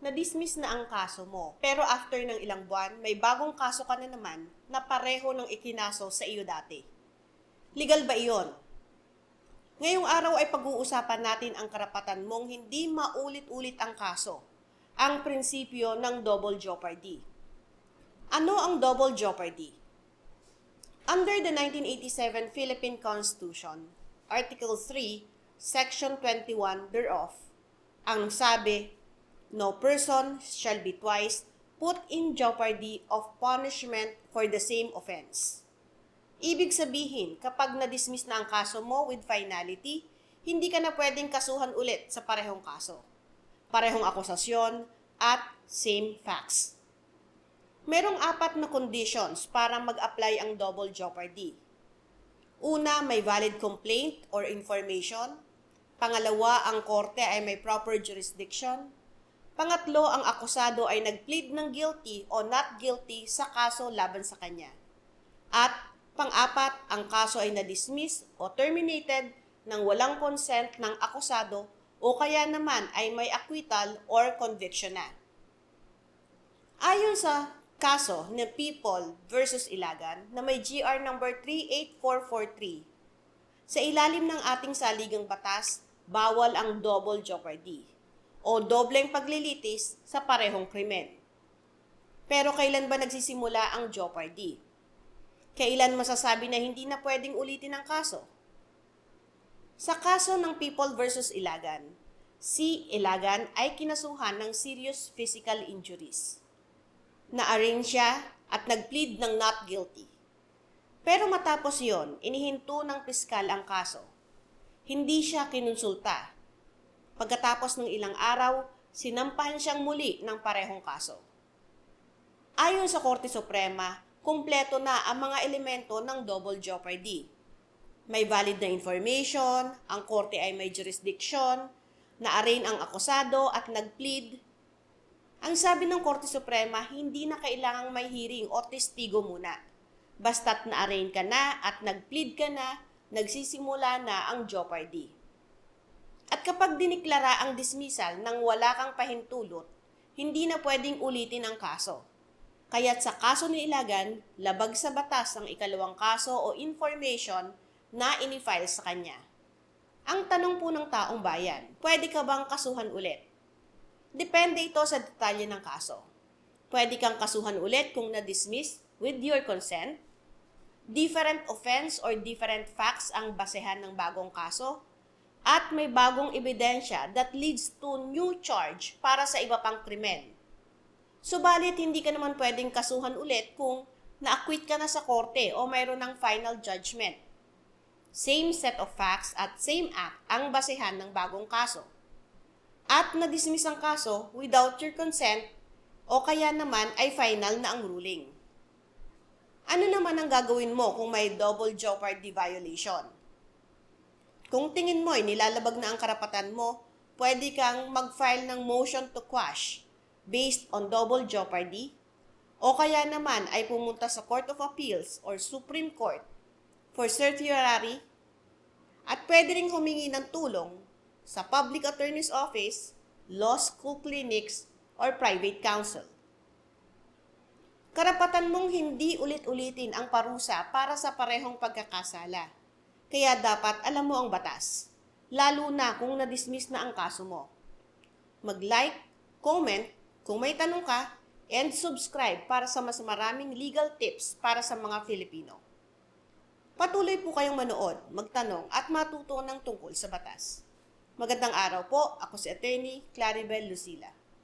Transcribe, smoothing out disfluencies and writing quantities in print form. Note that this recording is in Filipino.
na-dismiss na ang kaso mo. Pero after ng ilang buwan, may bagong kaso ka na naman na pareho ng ikinaso sa iyo dati. Legal ba iyon? Ngayong araw ay pag-uusapan natin ang karapatan mong hindi maulit-ulit ang kaso, ang prinsipyo ng double jeopardy. Ano ang double jeopardy? Under the 1987 Philippine Constitution, Article 3, Section 21 thereof, ang sabi, no person shall be twice put in jeopardy of punishment for the same offense. Ibig sabihin, kapag na-dismiss na ang kaso mo with finality, hindi ka na pwedeng kasuhan ulit sa parehong kaso. Parehong akusasyon at same facts. Merong 4 na conditions para mag-apply ang double jeopardy. Una, may valid complaint or information. Pangalawa, ang korte ay may proper jurisdiction. Pangatlo, ang akusado ay nag-plead ng guilty o not guilty sa kaso laban sa kanya. At pang-apat, ang kaso ay na-dismiss o terminated nang walang consent ng akusado o kaya naman ay may acquittal or conviction na. Ayon sa kaso ng People versus Ilagan na may GR number 38443, sa ilalim ng ating saligang batas, bawal ang double jeopardy o dobleng paglilitis sa parehong krimen. Pero kailan ba nagsisimula ang jeopardy? Kailan masasabi na hindi na pwedeng ulitin ang kaso? Sa kaso ng People versus Ilagan, si Ilagan ay kinasuhan ng serious physical injuries. Na-arraign siya at nag-plead ng not guilty. Pero matapos yon, inihinto ng piskal ang kaso. Hindi siya kinonsulta. Pagkatapos ng ilang araw, sinampahan siyang muli ng parehong kaso. Ayon sa Korte Suprema, kumpleto na ang mga elemento ng double jeopardy. May valid na information, ang korte ay may jurisdiction, na-arraign ang akusado at nag-plead. Ang sabi ng Korte Suprema, hindi na kailangang may hearing o testigo muna. Basta't na-arraign ka na at nag-plead ka na, nagsisimula na ang jeopardy. At kapag diniklara ang dismissal nang wala kang pahintulot, hindi na pwedeng ulitin ang kaso. Kaya't sa kaso ni Ilagan, labag sa batas ang ikalawang kaso o information na inifile sa kanya. Ang tanong po ng taong bayan, pwede ka bang kasuhan ulit? Depende ito sa detalye ng kaso. Pwede kang kasuhan ulit kung na-dismiss with your consent. Different offense or different facts ang basehan ng bagong kaso. At may bagong ebidensya that leads to new charge para sa iba pang krimen. Subalit, hindi ka naman pwedeng kasuhan ulit kung na-acquit ka na sa korte o mayroon ng final judgment. Same set of facts at same act ang basehan ng bagong kaso. At na-dismiss ang kaso without your consent o kaya naman ay final na ang ruling. Ano naman ang gagawin mo kung may double jeopardy violation? Kung tingin mo ay nilalabag na ang karapatan mo, pwede kang mag-file ng motion to quash based on double jeopardy o kaya naman ay pumunta sa Court of Appeals or Supreme Court for certiorari at pwede ring humingi ng tulong sa Public Attorney's Office, law school clinics, or private counsel. Karapatan mong hindi ulit-ulitin ang parusa para sa parehong pagkakasala. Kaya dapat alam mo ang batas, lalo na kung na-dismiss na ang kaso mo. Mag-like, comment kung may tanong ka, and subscribe para sa mas maraming legal tips para sa mga Filipino. Patuloy po kayong manood, magtanong at matuto ng tungkol sa batas. Magandang araw po, ako si Attorney Claribel Lucila.